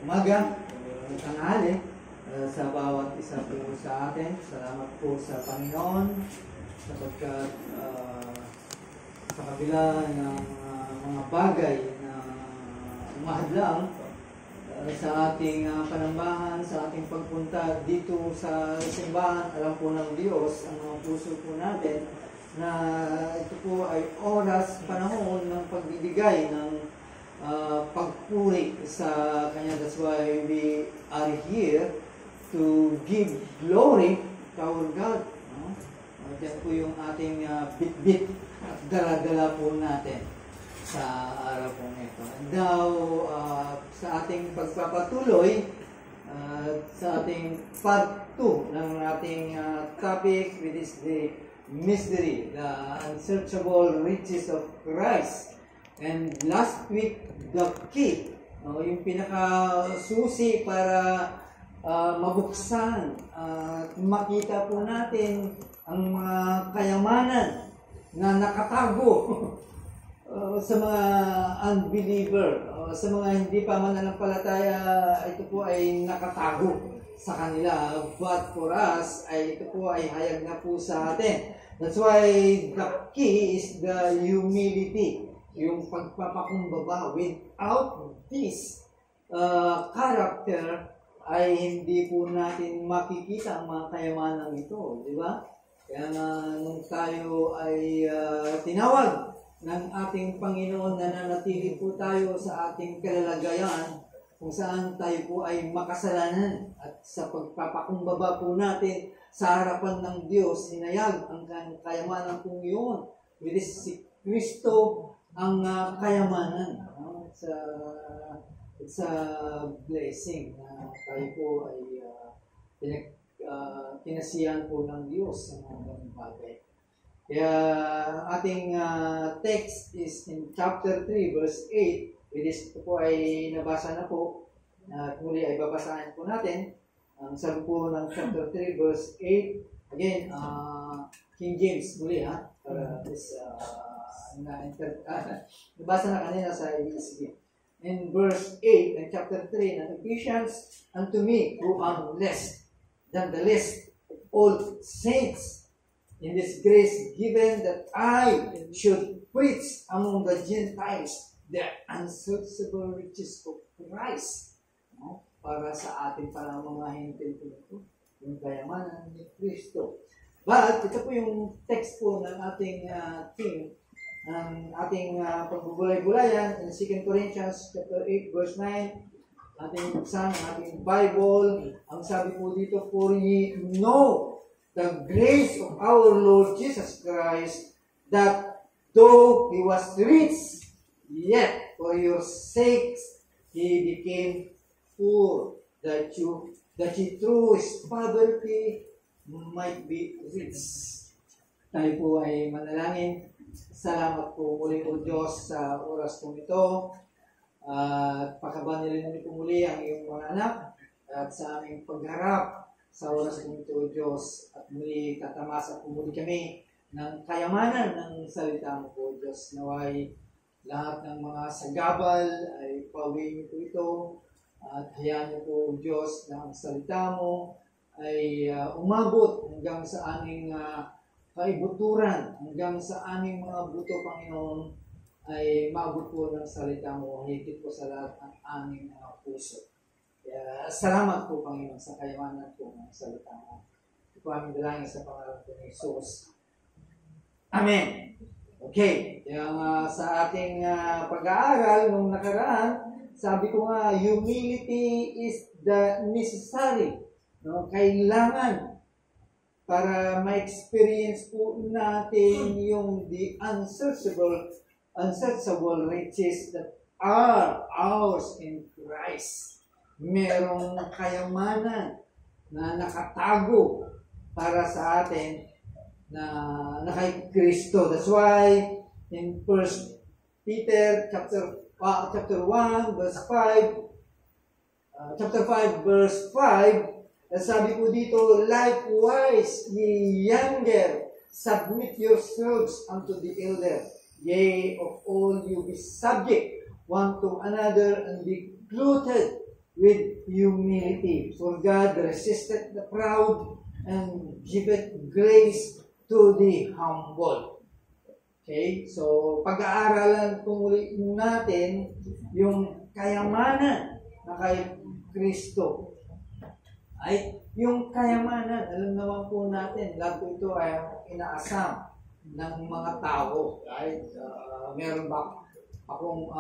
umaga, tanghali, sa bawat isa po sa atin. Salamat po sa Panginoon sapagkat sa kabila ng mga bagay na umahadlang sa ating panambahan, sa ating pagpunta dito sa simbahan, alam po ng Diyos ang mga puso po natin na ito po ay oras, panahon ng pagbibigay ng pagpuri sa Kanya. That's why we are here to give glory to our God. Yan po yung ating bit-bit at dala-dala po natin sa araw po ito. And now, sa ating pagpapatuloy, sa ating part 2 ng ating topic, which is the mystery, the unsearchable riches of Christ. And last week, the key, yung pinaka-susi para mabuksan at makita po natin ang mga kayamanan na nakatago sa mga unbeliever, sa mga hindi pa mananampalataya. Ito po ay nakatago sa kanila, but for us, ay ito po ay hayag na po sa atin. That's why the key is the humility, yung pagpapakumbaba. Without this character, ay hindi po natin makikita ang mga kayamanan ito, di ba? Kaya nung tayo ay tinawag ng ating Panginoon na nanatili po tayo sa ating kalalagayan, kung saan tayo po ay makasalanan, at sa pagpapakumbaba po natin sa harapan ng Diyos, hinayag ang kayamanan po yun, which is si Kristo ang kayamanan. It's a blessing na tayo po ay kinasiyahan po ng Diyos sa mga ganung bagay. Kaya ating text is in chapter 3 verse 8, which is ito po ay nabasa na po, at muli ay babasahin po natin. Ang sabi po ng chapter 3 verse 8, again, King James muli para this nabasa na kanina sa ESV. In verse 8 in chapter 3 ng Ephesians, unto me who am less than the least of all saints, in this grace given that I should preach among the Gentiles the unsearchable riches of Christ. Para sa ating mga hintil po ito, yung kayamanan ni Kristo. But ito po yung text po ng ating theme, ang ating pagbubulay-bulayan in 2 Corinthians chapter 8 verse 9, ating buksan, ating Bible. Ang sabi po dito, for ye know the grace of our Lord Jesus Christ, that though He was rich, yet for your sakes He became poor, that He through His poverty might be rich. Tayo po ay manalangin. Salamat po muli po Diyos sa oras po ito. Pakabanilin namin po muli ang iyong mga anak at sa aming pagharap sa oras po ito Diyos. At muli tatamasa po muli kami ng kayamanan ng salita mo po Diyos. Naway lahat ng mga sagabal ay pauwiin niyo po ito. At hayaan niyo po Diyos na ang salita mo ay umabot hanggang sa aming kaibuturan, hanggang sa aming mga buto, Panginoon, ay maabot po ng salita mo, higit po sa lahat ng aming mga puso. Kaya salamat po, Panginoon, sa kayamanan po ng salita mo. Ito po aming dalangin sa pangalan po ni Jesus. Amen. Okay, kaya sa ating pag-aaral nung nakaraan, sabi ko nga, humility is the necessary, kailangan para ma-experience po natin yung the unsearchable riches that are ours in Christ. Merong kayamanan na nakatago para sa atin na kay Kristo. That's why in 1 Peter chapter 1 verse 5, chapter 5 verse 5, sabi po dito, likewise, ye younger, submit yourselves unto the elder. Yea, of all you be subject one to another, and be clothed with humility. For God resisted the proud and giveth grace to the humble. Okay? So, pag-aaralan po muli natin yung kayamanan na kay Kristo. Ay, yung kayamanan, alam naman po natin, lahat po ito ay inaasam ng mga tao. Right? Meron ba akong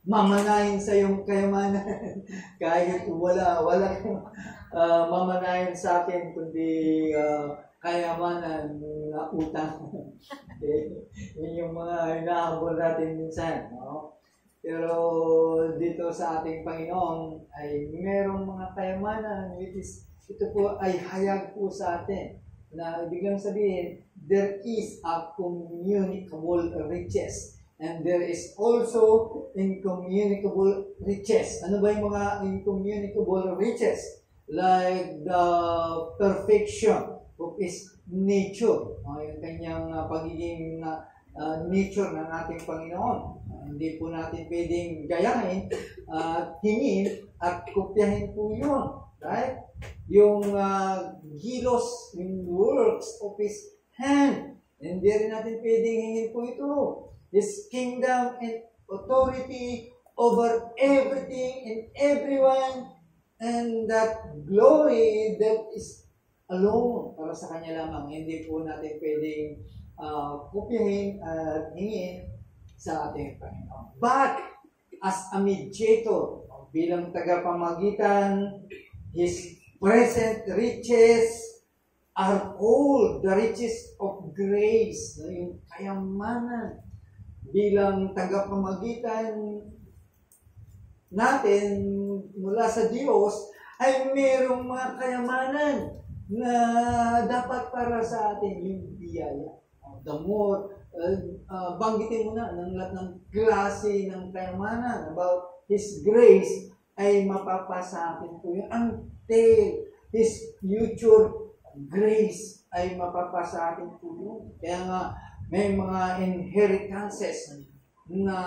mamanahin sa iyong kayamanan? Kahit wala kang mamanahin sa akin, kundi kayamanan na utang. Okay? Yun yung mga hinahabol natin minsan. No? Pero dito sa ating Panginoon ay merong mga kayamanan which is ito po ay hayag po sa atin na biglang sabihin there is a communicable riches and there is also incommunicable riches. Ano ba yung mga incommunicable riches? Like the perfection of His nature. Yung kanyang pagiging nature ng ating Panginoon. Hindi po natin pwedeng gayahin at hingin at kopyahin po yun. Right? Yung gilos, yung works of His hand. Hindi rin natin pwedeng hingin po ito. His kingdom and authority over everything and everyone, and that glory that is alone para sa Kanya lamang. Hindi po natin pwedeng kopyahin at hingin sa ating Panginoon. But, as a mediator, bilang tagapamagitan, His present riches are all the riches of grace. Yung kayamanan bilang tagapamagitan natin mula sa Diyos ay mayroong mga kayamanan na dapat para sa atin yung biyaya. The more banggitin mo na ng lahat ng klase ng kayamanan about His grace ay mapapasa atin po yun. Until His future grace ay mapapasa atin po yun. Kaya nga may mga inheritances na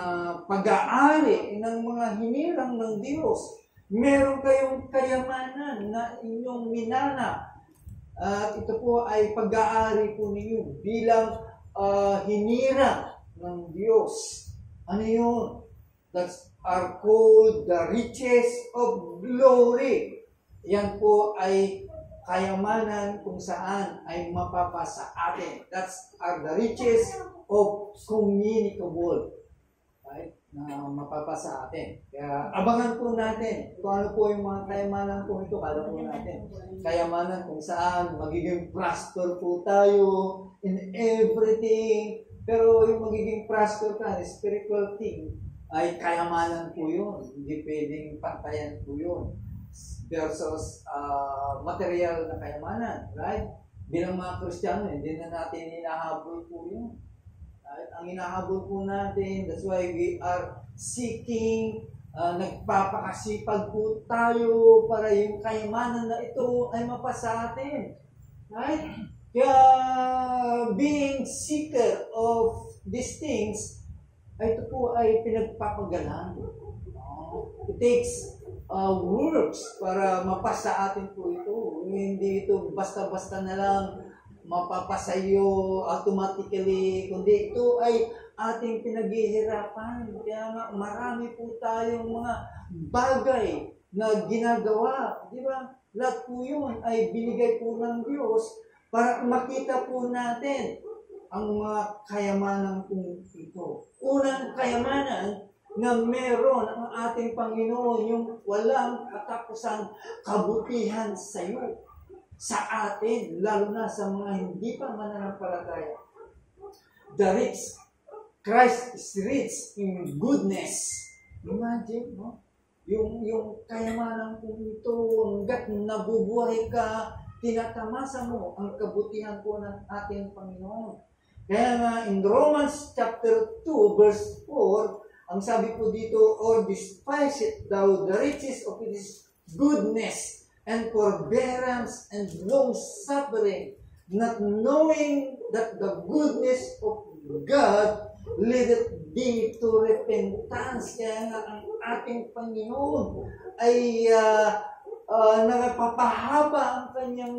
pag-aari ng mga hinirang ng Diyos. Meron kayong kayamanan na inyong minana. At ito po ay pag-aari po ninyo bilang hinira ng Diyos. Ano yun? That's are called the riches of glory. Yan po ay kayamanan kung saan ay mapapasa atin. That's are the riches of communicable. Right? Na mapapasa atin. Kaya abangan po natin kung ano po yung mga kayamanan po ito. Kala po natin. Kayamanan kung saan magiging prosper po tayo in everything. Pero yung magiging prosper ka, spiritual thing, ay kayamanan po yun. Hindi pwedeng pantayan po yun. Versus material na kayamanan. Right? Bilang mga Kristiyano, hindi na natin hinahabol po yun. Right? Ang hinahabol po natin, that's why we are seeking, nagpapakasipag po tayo para yung kayamanan na ito ay mapasa atin. Right? Kaya being seeker of these things, ay ito po ay pinagpapagalan. It takes works para mapasa atin po ito. Hindi ito basta-basta na lang mapapasa iyo automatically, kundi ito ay ating pinaghihirapan. Kaya nga marami po tayong mga bagay na ginagawa. Di ba? Lahat po yun ay binigay po ng Diyos para makita po natin ang mga kayamanan po ito. Unang kayamanan na meron ang ating Panginoon, yung walang katapusang kabutihan sa iyo, sa atin, lalo na sa mga hindi pa mananampalataya. The rich, Christ is rich in goodness. Imagine, no? Yung kayamanan po ito, hanggat nabubuhay ka, tinatamasa mo ang kabutihan po ng ating Panginoon. Kaya nga, in Romans chapter 2, verse 4, ang sabi po dito, or despise it thou the riches of His goodness and forbearance and long-suffering, not knowing that the goodness of God leadeth thee to repentance. Kaya nga ang ating Panginoon ay nagpapahaba ang kanyang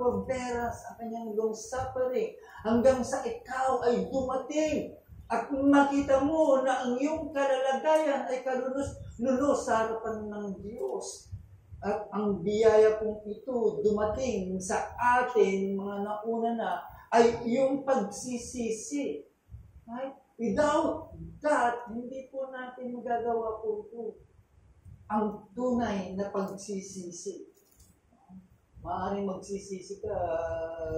forbearance, ang kanyang long suffering, hanggang sa ikaw ay dumating at makita mo na ang iyong kalalagayan ay kalunos-lunos sa harapan ng Diyos. At ang biyaya pong ito dumating sa atin, mga nauna na, ay yung pagsisisi. Right? Without that, hindi po natin magagawa po ito. Ang tunay na pagsisisi. Maaaring magsisisi ka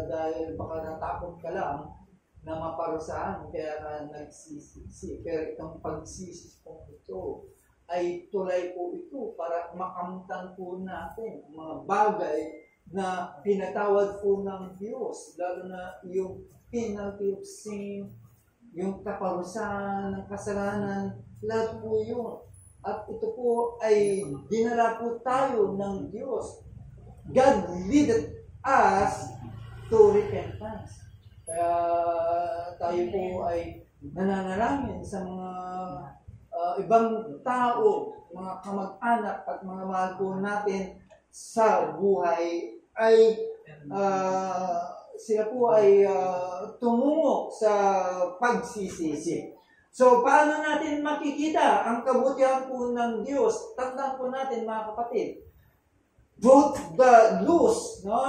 dahil baka natakot ka lang na maparusahan, kaya ka nagsisisi. Pero itong pagsisisi po ito ay tulay po ito para makamtan po natin ang mga bagay na pinatawad po ng Diyos, lalo na yung penalty of sin, yung kaparusahan ng kasalanan, lahat po yun. At ito po ay dinala po tayo ng Diyos. God leaded us to repentance. Kaya tayo po ay nananalangin sa mga ibang tao, mga kamag-anak at mga mahal po natin sa buhay, ay sila po ay tumungo sa pagsisisi. So, paano natin makikita ang kabutihan po ng Diyos? Tandaan po natin, mga kapatid, both the loose, no,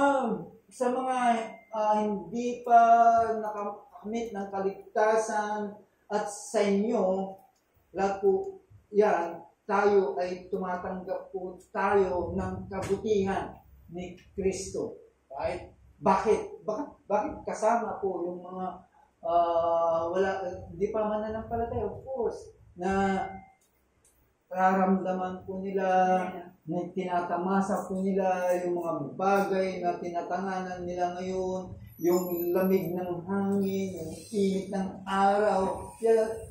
sa mga hindi pa nakamit ng kaligtasan, at sa inyo, lahat po yan, tayo ay tumatanggap po tayo ng kabutihan ni Kristo. Right? Bakit kasama po yung mga hindi pa mananampalataya, of course, na nararamdaman po nila, na tinatamasa po nila yung mga bagay na tinatanganan nila ngayon, yung lamig ng hangin, yung init ng araw,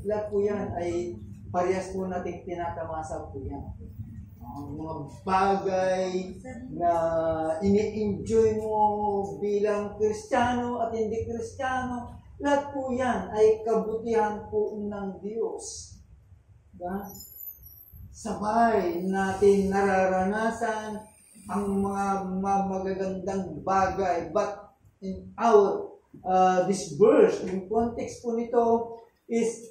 lahat po yan ay parehas po natin tinatamasa po yan. Ang mga bagay na ini-enjoy mo bilang Kristiyano at hindi Kristiyano, lahat po yan ay kabutihan po ng Diyos. Diba? Sabay natin nararanasan ang mga magagandang bagay. But in our this verse, yung context po nito is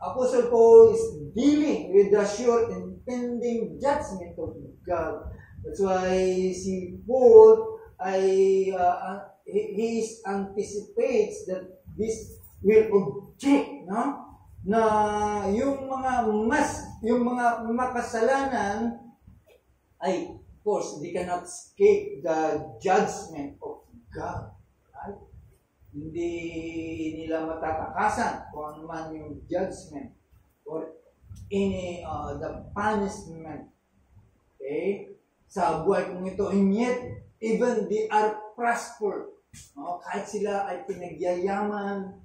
Apostle Paul is dealing with the sure impending judgment of God. That's why si Paul he anticipates that this will object, no? Na yung mga makasalanan ay, of course, they cannot escape the judgment of God. Right? Hindi nila matatakasan kung ano man yung judgment or any the punishment. Okay? Sa buhay kong ito, and yet, even they are prospered. No? Kahit sila ay pinagyayaman,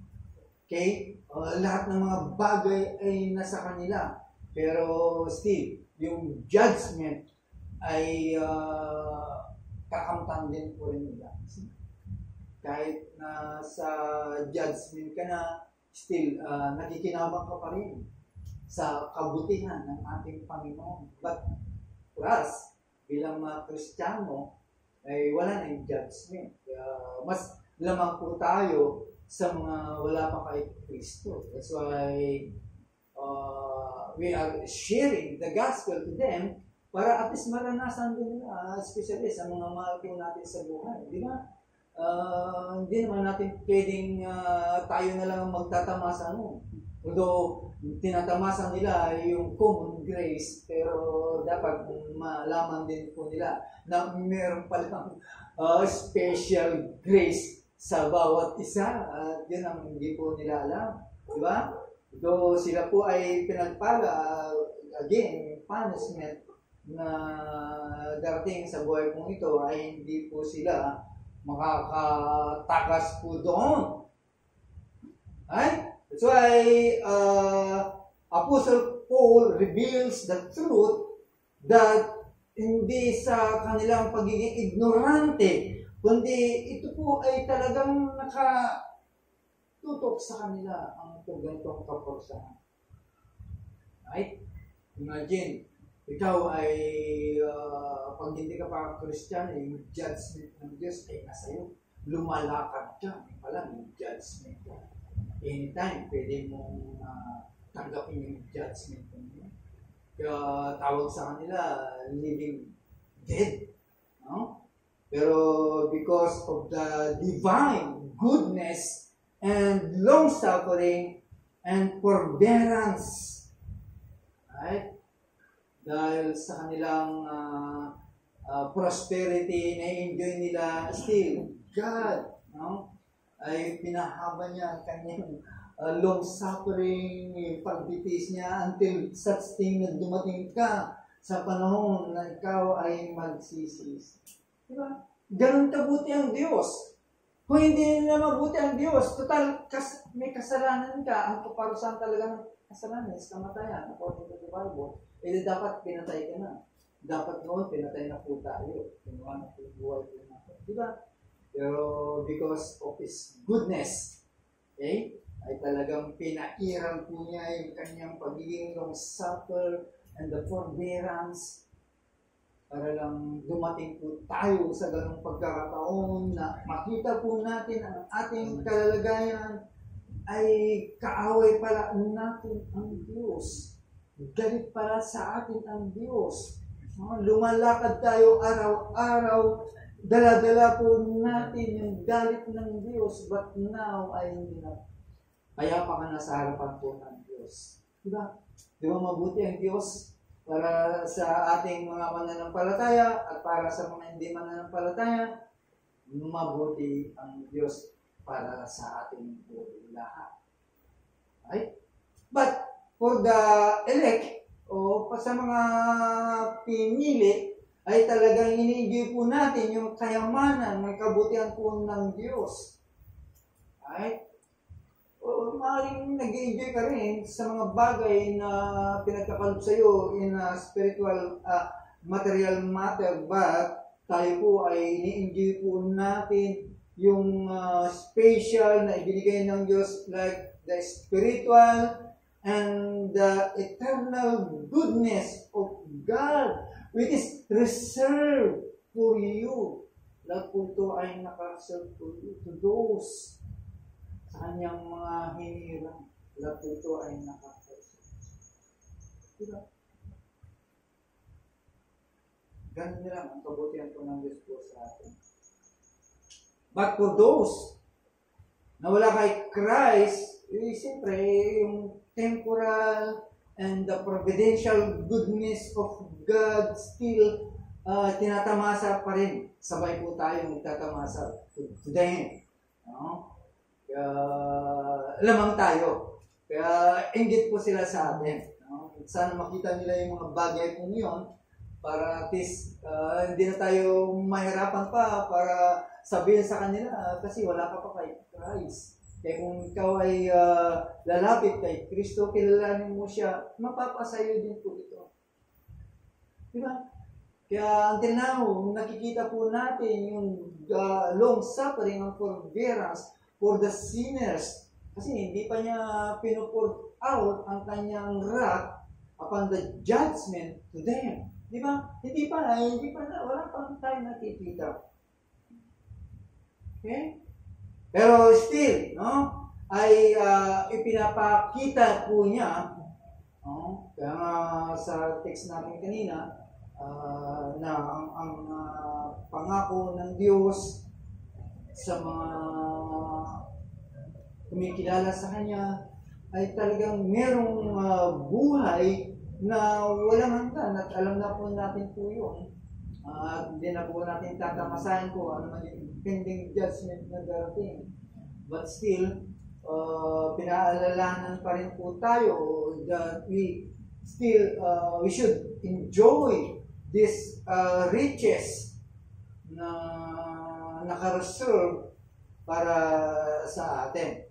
okay? Lahat ng mga bagay ay nasa kanila. Pero still, yung judgment ay kakamtan din po rin nila. Kahit na sa judgment ka na, still, nakikinabang ka pa rin sa kabutihan ng ating Panginoon. But for us, bilang mga Kristiyano, ay wala na yung judgment. Mas lamang po tayo sa mga wala pa kay Kristo. That's why we are sharing the gospel to them para at least maranasan din nila, especially sa mga mahal po natin sa buhay. Di ba? Hindi naman natin pwedeng tayo na lang magtatamasa mo. Although, tinatamasan nila yung common grace, pero dapat malaman din po nila na meron palang special grace sa bawat isa. At yun ang hindi po nila alam. Diba? Though sila po ay pinagpala, again, punishment na darating sa buhay pong ito ay hindi po sila makakatakas po doon. Right? That's why Apostle Paul reveals the truth that hindi sa kanilang pagiging ignorante, kundi ito po ay talagang nakatutok sa kanila ang ganitong kaporsahan. Right? Imagine, ikaw ay, pag hindi ka pa Christian, yung judgment ng Diyos ay nasa iyo. Lumalakad ka, pala may judgment ka. Anytime, pwede mong tanggapin yung judgment mo. Kaya tawag sa kanila, living dead. No? Pero because of the divine goodness and long-suffering and forbearance, right? Dahil sa kanilang prosperity na enjoy nila, still, God, no? Ay pinahaba niya ang kanyang long-suffering, yung pagbitis niya until such thing na dumating ka sa panahon na ikaw ay magsisisi. Diba? Ganun kabuti ang Diyos. Kung hindi na mabuti ang Diyos, total, may kasalanan ka, ang kaparusahan talaga ng kasalanan is kamatayan, according to the Bible. Eh, dapat pinatay ka na. Dapat noon, pinatay na po tayo. Kinuha na po buhay po natin. Diba? Pero because of His goodness, okay, ay talagang pinairan po niya yung kanyang pagiging long-suffer and the forbearance para lang dumating po tayo sa ganong pagkakataon na makita po natin ang ating kalalagayan ay kaaway pala natin ang Diyos. Galit pala sa atin ang Diyos. Lumalakad tayo araw-araw, dala-dala po natin yung galit ng Diyos, but now ay hindi na. Kaya pa ka na sa harapan po ng Diyos. Diba? Di ba mabuti ang Diyos para sa ating mga mananampalataya at para sa mga hindi mananampalataya? Mabuti ang Diyos para sa ating lahat. Right? But for the elect, o sa mga pinili, ay talagang ini-enjoy po natin yung kayamanan, ng kabutihan po ng Diyos. Right? O maaaring nag-enjoy ka rin sa mga bagay na pinagkakalob sa iyo in a spiritual, material matter, but tayo po ay ini-enjoy po natin yung special na ibinigay ng Diyos, like the spiritual and the eternal goodness of God, which is reserved for you. Lahat po ito ay nakareserve for you, to those sa kanyang mga hinirang. Lahat po ito ay nakareserve. Diba? Ganun lang ang kabutihan po ng Diyos po sa atin. But for those na wala kay Christ, siyempre, yung temporal and the providential goodness of God still tinatamasa pa rin. Sabay po tayong nagtatamasa to the end. No? Kaya lamang tayo. Kaya inggit po sila sa atin. No? Sana makita nila yung mga bagay po ngayon para at least hindi na tayo mahirapan pa para sabihin sa kanila kasi wala ka pa kay Christ. Kaya kung ikaw ay lalapit kay Kristo, kilalanin mo siya, mapapasayo din po ito. Diba? Kaya until now, nakikita po natin yung long suffering and forbearance for the sinners. Kasi hindi pa niya pinupour out ang kanyang wrath upon the judgment to them. Diba? Hindi pa na, wala pang tayo nakikita. Okay? Pero still, no, ay ipinapakita po niya, no, kaya nga sa text natin kanina, na ang pangako ng Diyos sa mga kumikilala sa Kanya ay talagang merong buhay na walang hanggan at alam na po natin po yun. Hindi na po natin tatamasahin ko ano man yung pending judgment na darating. But still, pinaalalahanan pa rin po tayo that we should enjoy these riches na nakareserve para sa atin.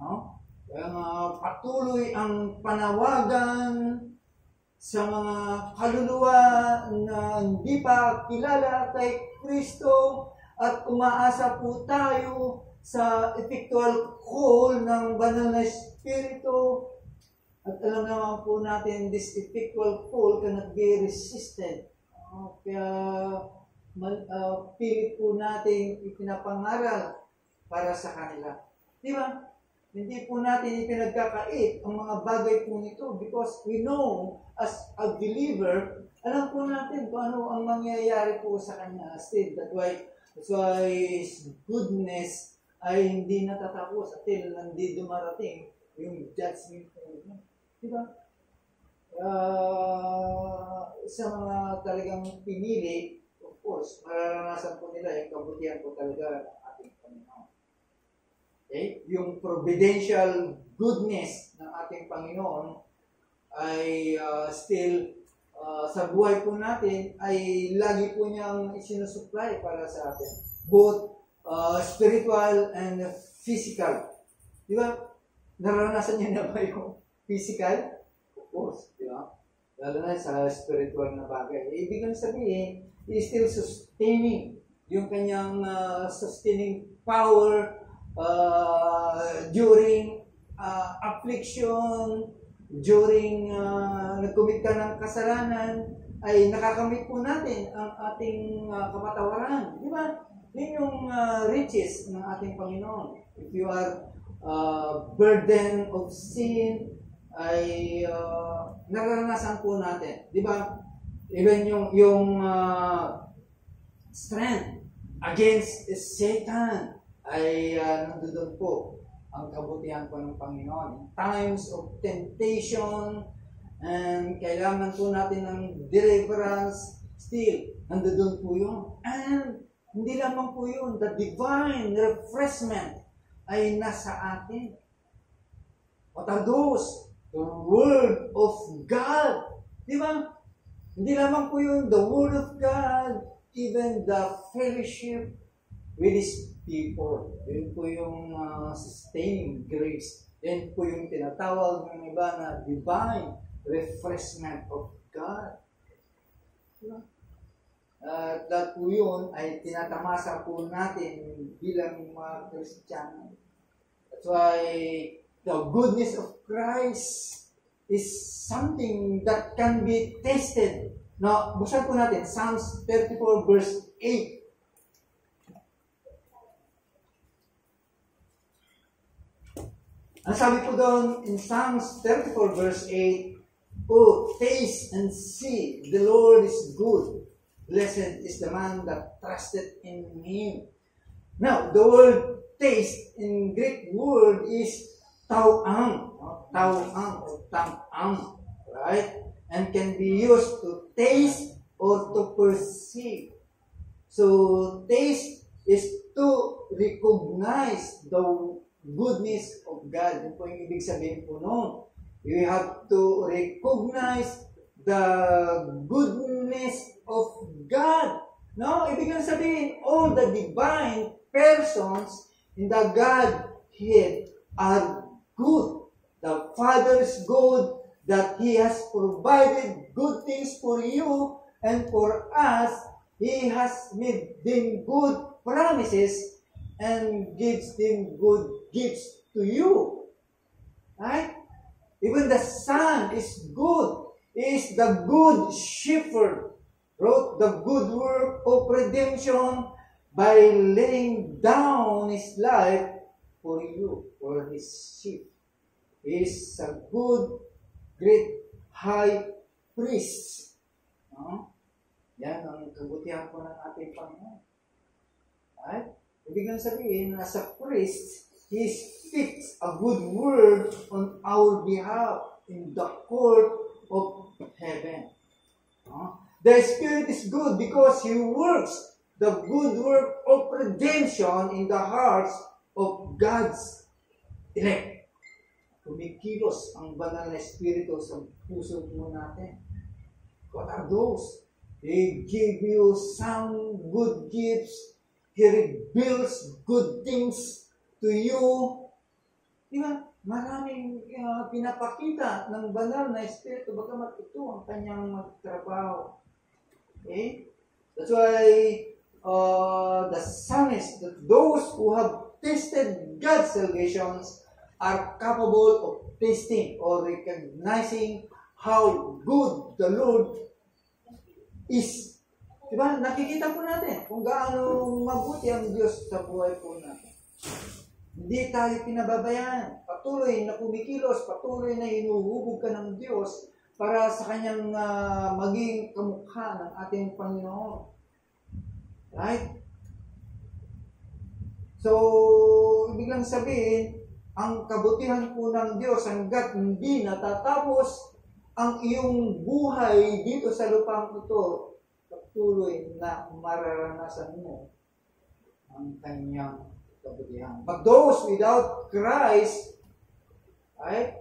No? Kaya patuloy ang panawagan sa mga kaluluwa na hindi pa kilala kay Kristo at umaasa po tayo sa effectual call ng Banal na Espiritu At alam naman po natin, this effectual call cannot be resisted. Kaya pilit po natin ipinapangaral para sa kanila. Di ba? Hindi po natin ipinagkakait ang mga bagay po nito because we know as a believer, alam po natin kung ano ang mangyayari po sa kanya. Still, that's why His goodness ay hindi natatapos until hindi dumarating yung judgment po niya. Di ba? Sa mga talagang pinili, of course, mararanasan po nila yung kabutihan po talaga ng ating Panginoon. Okay? Yung providential goodness ng ating Panginoon ay still sa buhay po natin ay lagi po niyang isinusupply para sa atin. Both spiritual and physical. Di ba? Naranasan niyo na ba yung physical? Of course. Di ba? Lalo na sa spiritual na bagay. Ibig sabihin, he is still sustaining yung kanyang sustaining power during affliction, during nagkumit ka ng kasalanan, ay nakakamit po natin ang ating kapatawaran. Di ba? Yun yung riches ng ating Panginoon. If you are burden of sin, ay nararanasan po natin. Di ba? Even yung strength against Satan ay nandoon po ang kabutihan po ng Panginoon. In times of temptation, and kailangan po natin ng deliverance, still, nandoon po yun. And hindi lamang po yun, the divine refreshment ay nasa atin. What are those? The Word of God. Di ba? Hindi lamang po yun, the Word of God, even the fellowship with His people. Yun po yung sustaining grace. Yan po yung tinatawag ng iba na divine refreshment of God. Diba? At po yun ay tinatamasa po natin bilang mga Kristiyano. That's why the goodness of Christ is something that can be tested. Now, buksan po natin Psalms 34 verse 8. Ang sabi po doon in Psalms 34 verse 8, "Oh, taste and see, the Lord is good. Blessed is the man that trusted in Him." Now, the word taste in Greek word is tauang, or tamang, right? And can be used to taste or to perceive. So, taste is to recognize the goodness of God. Yun po yung ibig sabihin po noon. You have to recognize the goodness of God. No? Ibig sabihin, all the divine persons in the Godhead are good. The Father is good, that He has provided good things for you and for us. He has made them good promises and gives them good gifts to you. Right? Even the Son is good. He is the good shepherd. Wrote the good work of redemption by laying down His life for you, for His sheep. He is a good, great high priest. Yan ang kabutihan po ng ating Panginoon. Right? Ibig sabihin, as a priest, He speaks a good word on our behalf in the court of heaven. The Spirit is good because He works the good work of redemption in the hearts of God's elect. Kumikilos ang banal na Espiritu sa puso mo natin. What are those? He give you some good gifts. He reveals good things to you. Diba? Maraming pinapakita ng banal na Espiritu, bagamat ito ang kanyang magtrabaho. Okay? That's why the psalmist, that those who have tasted God's salvations are capable of tasting or recognizing how good the Lord is. Diba? Nakikita po natin kung gaano mabuti ang Diyos sa buhay po natin. Hindi tayo pinababayaan. Patuloy na kumikilos, patuloy na hinuhubog ka ng Diyos para sa Kanyang maging kamukha ng ating Panginoon. Right? So, ibig lang sabihin, ang kabutihan po ng Diyos hanggat hindi natatapos ang iyong buhay dito sa lupang ito, patuloy na mararanasan mo ang Kanyang kabutihan. But those without Christ, right,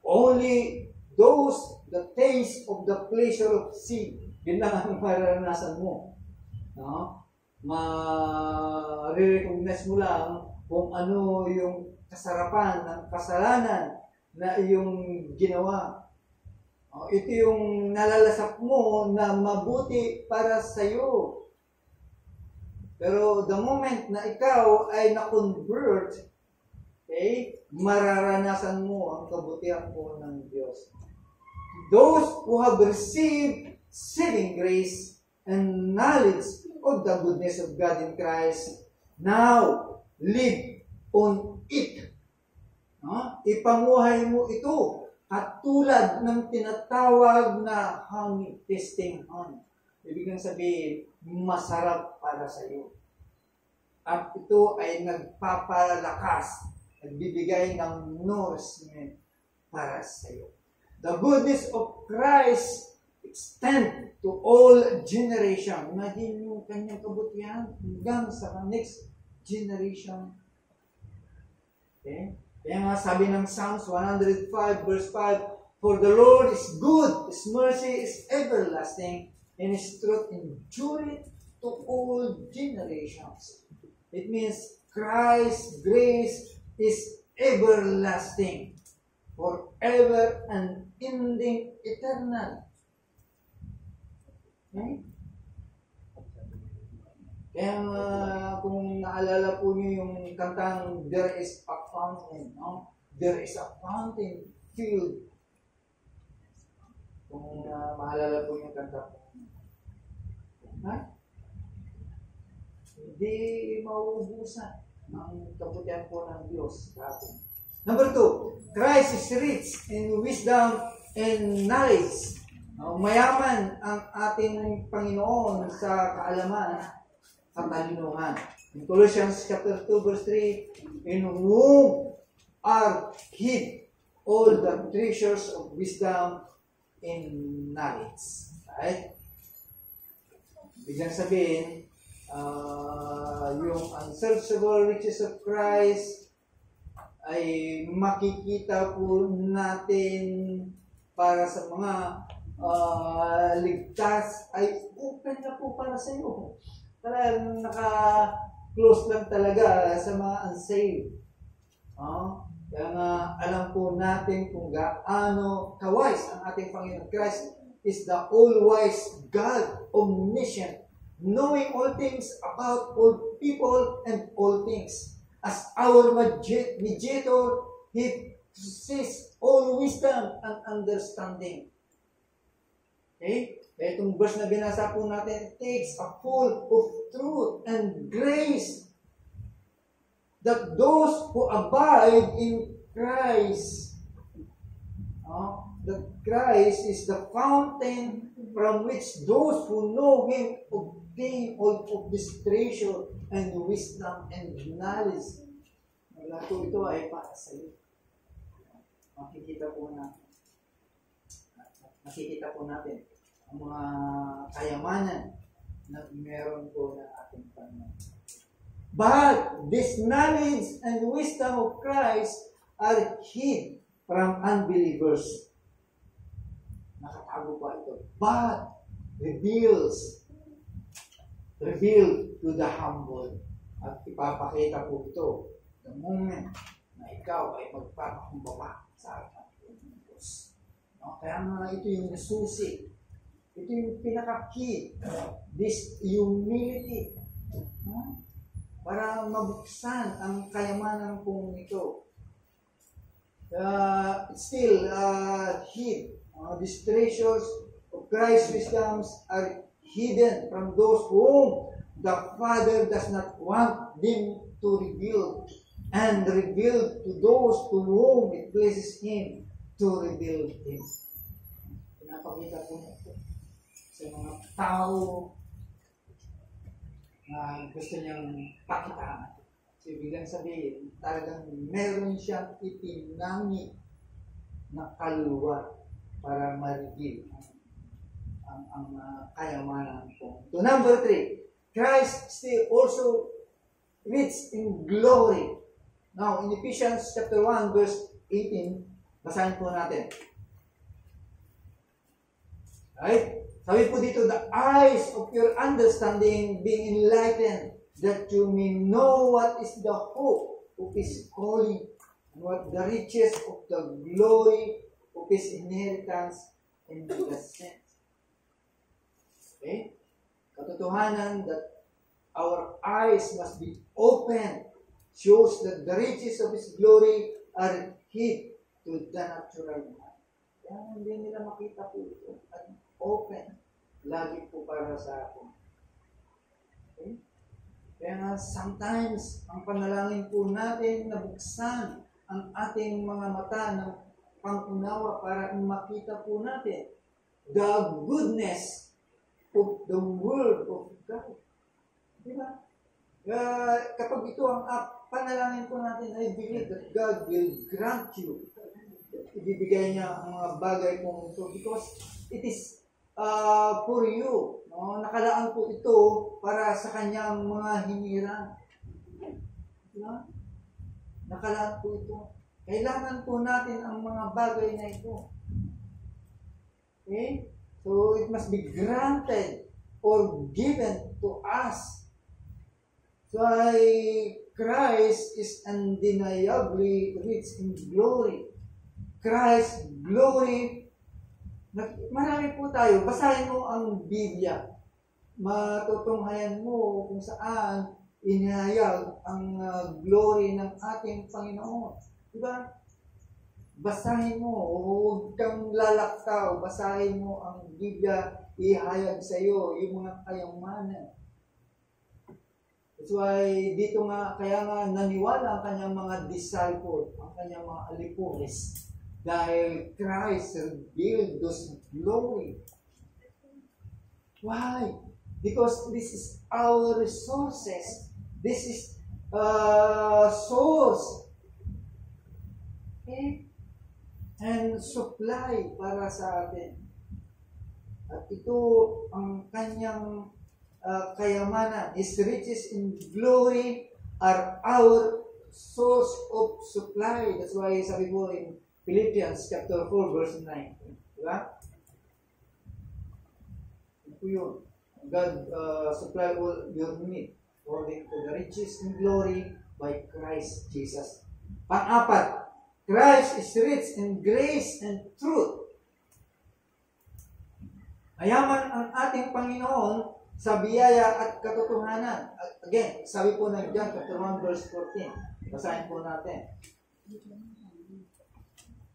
only those that taste of the pleasure of sin, yun lang ang mararanasan mo. No? Ma-recognize mo lang kung ano yung kasarapan ng kasalanan na iyong ginawa. Ito yung nalalasap mo na mabuti para sa iyo. Pero the moment na ikaw ay na-convert, okay, mararanasan mo ang kabutihan po ng Diyos. Those who have received saving grace and knowledge of the goodness of God in Christ now live on it. Ipamuhay mo ito at tulad ng tinatawag na hangin, testing on. Ibig sabihin, masarap para sa iyo. At ito ay nagpapalakas, nagbibigay ng nourishment para sa iyo. The goodness of Christ extend to all generation. Imagine yung kanyang kabutihan hanggang sa next generation. Okay? Kaya nga sabi ng Psalms 105 verse 5, For the Lord is good, His mercy is everlasting, and His truth endureth to all generations. It means Christ's grace is everlasting, forever and ending, eternal. Okay? Kaya kung naalala po niyo yung kantang There is a Fountain, no? There is a fountain filled. Kung maalala po yung kanta po. Ha? Hindi mauubusan ang kabutihan po ng Diyos sa atin. Number 2, Christ is rich in wisdom and knowledge. Mayaman ang ating Panginoon sa kaalaman at talinuhan. In Colossians chapter 2 verse 3, in whom are hid all the treasures of wisdom and knowledge. Right? Biglang sabihin, yung unsearchable riches of Christ ay makikita po natin para sa mga ligtas ay open na po para sa iyo. Talagang naka-close lang talaga sa mga unsaved. Kaya nga alam po natin kung gaano kawise ang ating Panginoon. Christ is the all-wise God, omniscient, knowing all things about all people and all things. As our mediator, He possesses all wisdom and understanding. Okay? Kaya itong verse na binasa po natin, it takes a full of truth and grace that those who abide in Christ, that Christ is the fountain from which those who know Him obtain all of this treasure and wisdom and knowledge. Lahat ito ay para sa iyo. Makikita po natin ang mga kayamanan na meron po na ating Panginoon. But this knowledge and wisdom of Christ are hid from unbelievers. Nakatago pa ito. But revealed to the humble. At ipapakita po ito the moment na ikaw ay magpapakumbaba sa harapan ng Diyos. Kaya nga ito yung nasusi. Ito yung pinaka-key. This humility. Para mabuksan ang kayamanan kong ito. still hid. These treasures of Christ's wisdoms are hidden from those whom the Father does not want them to reveal, and revealed to those to whom it pleases Him to reveal Him. Pinapakita po ito sa mga tao na gusto niyang pakitaan. So, ibig sabihin, talagang meron siyang itinangi na kaluluwa para ma-reveal ang kayamanan po. So, number 3, Christ still also rich in glory. Now, in Ephesians chapter 1, verse 18, basahin po natin. Right? Sabi po dito, the eyes of your understanding being enlightened, that you may know what is the hope of His calling, and what the riches of the glory of His inheritance in the saints. Okay? Katotohanan that our eyes must be open shows that the riches of His glory are hid to the natural man. Kaya hindi nila makita po ito. Open. Lagi po para sa akin. Okay? Kaya nga, sometimes, ang panalangin po natin na buksan ang ating mga mata ng pangunawa para makita po natin the goodness of the Word of God. Diba? Kapag ito ang panalangin po natin, I believe that God will grant you. Ibibigay niya ang mga bagay kong ito because it is for you. No? Nakalaan po ito para sa kanyang mga hinirang. Diba? Nakalaan po ito. Kailangan po natin ang mga bagay na ito. Okay? So, it must be granted or given to us. So, Christ is undeniably rich in glory. Christ's glory. Marami po tayo. Basahin mo ang Biblia. Matutunghayan mo kung saan inihayag ang glory ng ating Panginoon. Diba? Basahin mo. Huwag kang lalaktaw. Basahin mo ang Biblia. Ihayag sa iyo yung mga kayamanan. That's why dito nga, kaya nga naniwala ang kanyang mga disciple, ang kanyang mga alipuris. Dahil Christ revealed those glory. Why? Because this is our resources. This is source. Okay? And supply para sa atin. At ito ang kanyang kayamanan. His riches in glory are our source of supply. That's why sabi ko in Philippians chapter 4 verse 9. Diba? Ito yun. God supply all your need according to the riches and glory by Christ Jesus. Pang-apat, Christ is rich in grace and truth. Mayaman ang ating Panginoon sa biyaya at katotohanan. Again, sabi po ng John chapter 1 verse 14. Basahin po natin.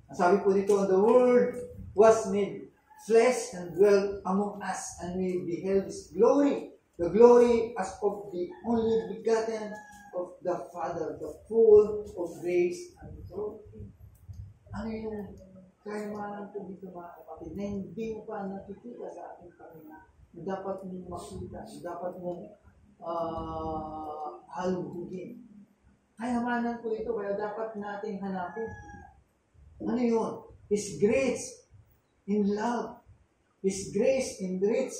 Sabi po dito, the Word was made flesh and dwelt among us, and we beheld His glory, the glory as of the only begotten of the Father, the full of grace and truth. Ano yung kayamanan po dito mga kapatid na hindi mo pa nakikita sa ating Panginoon? Dapat mong makita, dapat mong halugugin. Kayamanan po ito, kaya dapat nating hanapin. Ano yun? His grace in love. His grace in rich.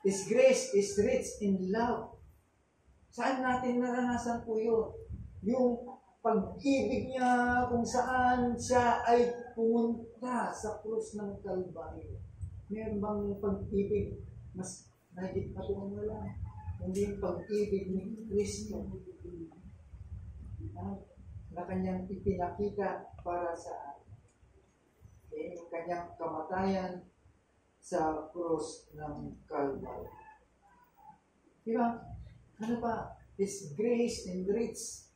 His grace is rich in love. Saan natin naranasan po yun? Yung pag-ibig niya kung saan siya ay pumunta sa krus ng Kalbaryo. Meron bang pag-ibig mas nagit pa doon wala? Hindi yung pag-ibig ni Kristo na kanyang ipinakita para sa atin. Yung kanyang kamatayan sa krus ng Kalbaryo. Diba? Ano ba? His grace and rich.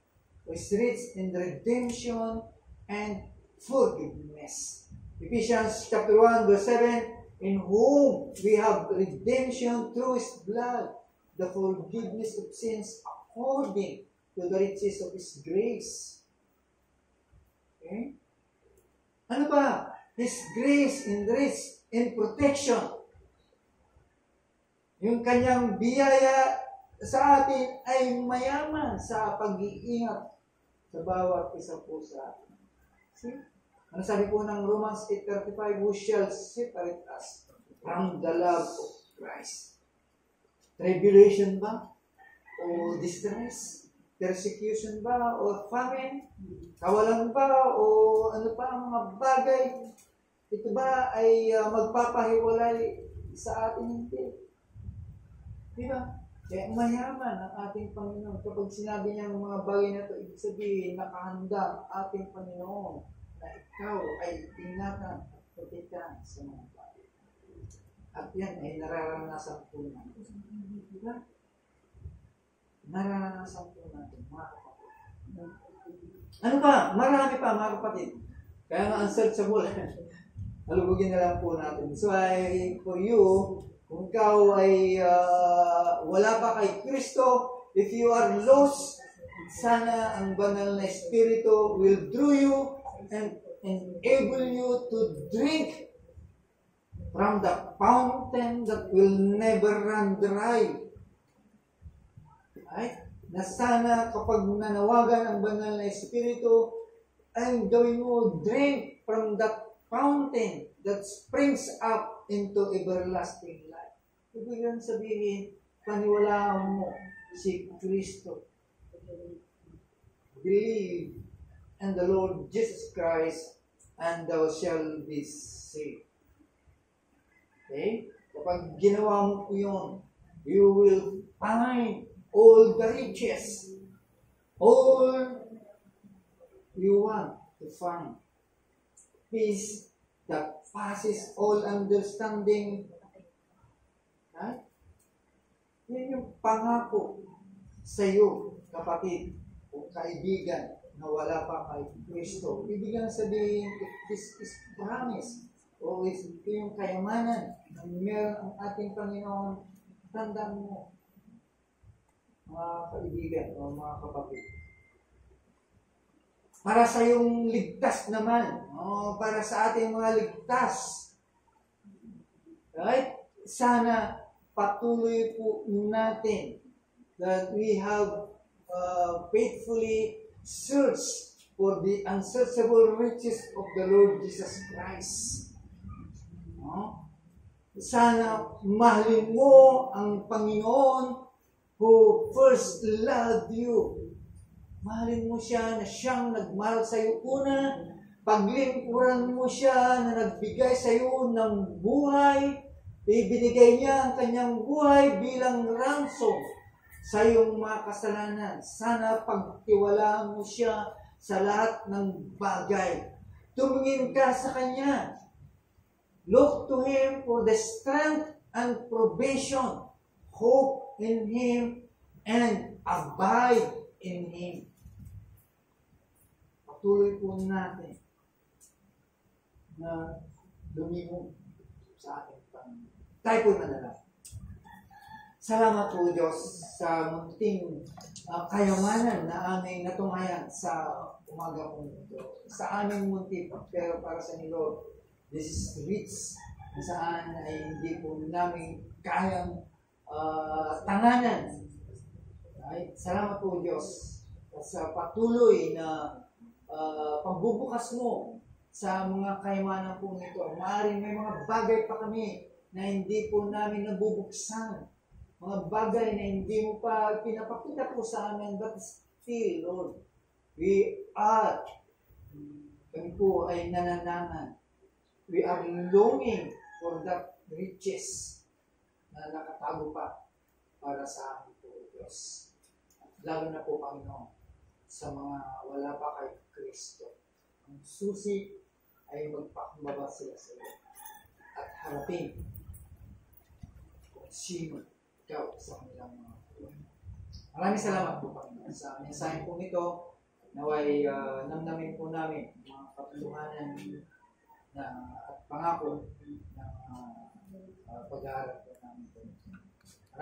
His rich in redemption and forgiveness. Ephesians chapter 1 verse 7, in whom we have redemption through His blood, the forgiveness of sins according to the riches of His grace. Okay? Ano ba? His grace in rich in protection. Yung kanyang biyaya sa atin ay mayaman sa pag-iingat sa bawat isa po sa atin. See? Ano sabi po ng Romans 8:35, who shall separate us from the love of Christ? Tribulation ba? O distress? Persecution ba? O famine? Kawalan ba? O ano pa ang mga bagay? Ito ba ay magpapahiwalay sa atin? Hindi. Di ba? Kaya mayaman ang ating Panginoon. Kapag sinabi niya ang mga bagay na ito, ibig sabihin, nakahanda ang ating Panginoon na ikaw ay ingatan at protektahan sa mga bagay. At yan ay nararanasan po natin. Di ba? Nararanasan po natin, mga kapatid. Ano pa? Marami pa, mga kapatid. Kaya nga unsearchable. Halugugin na lang po natin. So, for you, kung ikaw ay wala pa kay Kristo, if you are lost, sana ang banal na Espiritu will draw you and enable you to drink from the fountain that will never run dry. Right? Na sana kapag nanawagan ang banal na Espiritu, ay gawin mo, drink from that fountain that springs up into everlasting life. Ibig sabihin, paniwalaan mo si Kristo. Believe in the Lord Jesus Christ and thou shall be saved. Okay? Kapag ginawa mo po yun, you will find all the riches, all you want to find. Peace that passes all understanding. Right? Yan yung pangako sa iyo, kapatid o kaibigan na wala pa kay Kristo. Ibig sabihin, this is promise o ito yung kayamanan na meron ang ating Panginoon. Tandaan mo, mga kaibigan o mga kapatid. Para sa iyong ligtas naman, para sa ating mga ligtas, right? Sana patuloy po natin that we have faithfully searched for the unsearchable riches of the Lord Jesus Christ. Sana mahalin mo ang Panginoon who first loved you. Mahalin mo siya na siyang nagmahal sa iyo una, paglingkuran mo siya na nagbigay sa iyo ng buhay, ibinigay niya ang kanyang buhay bilang ransom sa iyong mga kasalanan. Sana pagtiwalaan mo siya sa lahat ng bagay. Tumingin ka sa Kanya. Look to Him for the strength and provision. Hope in Him and abide in Him. Patuloy po natin na lumimog sa ating Panginoon. Tayo po manalangin. Salamat po Diyos sa munting kayamanan na aming natunghayan sa umaga po ito. Sa aming munti, pero para sa ni Lord, this is rich na saan ay hindi po namin kayang tanganan. Ay, salamat po Diyos sa patuloy na pagbubukas mo sa mga kayamanan po nito. Maaaring may mga bagay pa kami na hindi po namin nabubuksan. Mga bagay na hindi mo pa pinapakita po sa amin, but still, Lord, kami po ay nananangan. We are longing for that riches na nakatago pa para sa amin po, Diyos. Lalo na po, Panginoon, sa mga wala pa kay Kristo. Ang susi ay magpakumbaba sila sa iyo at harapin kung sino ikaw sa kanilang mga buhay. Maraming salamat po, Panginoon, sa mensahe po nito. Naway namnamin po namin ang mga katotohanan na at pangako ng pag-aaral po namin po.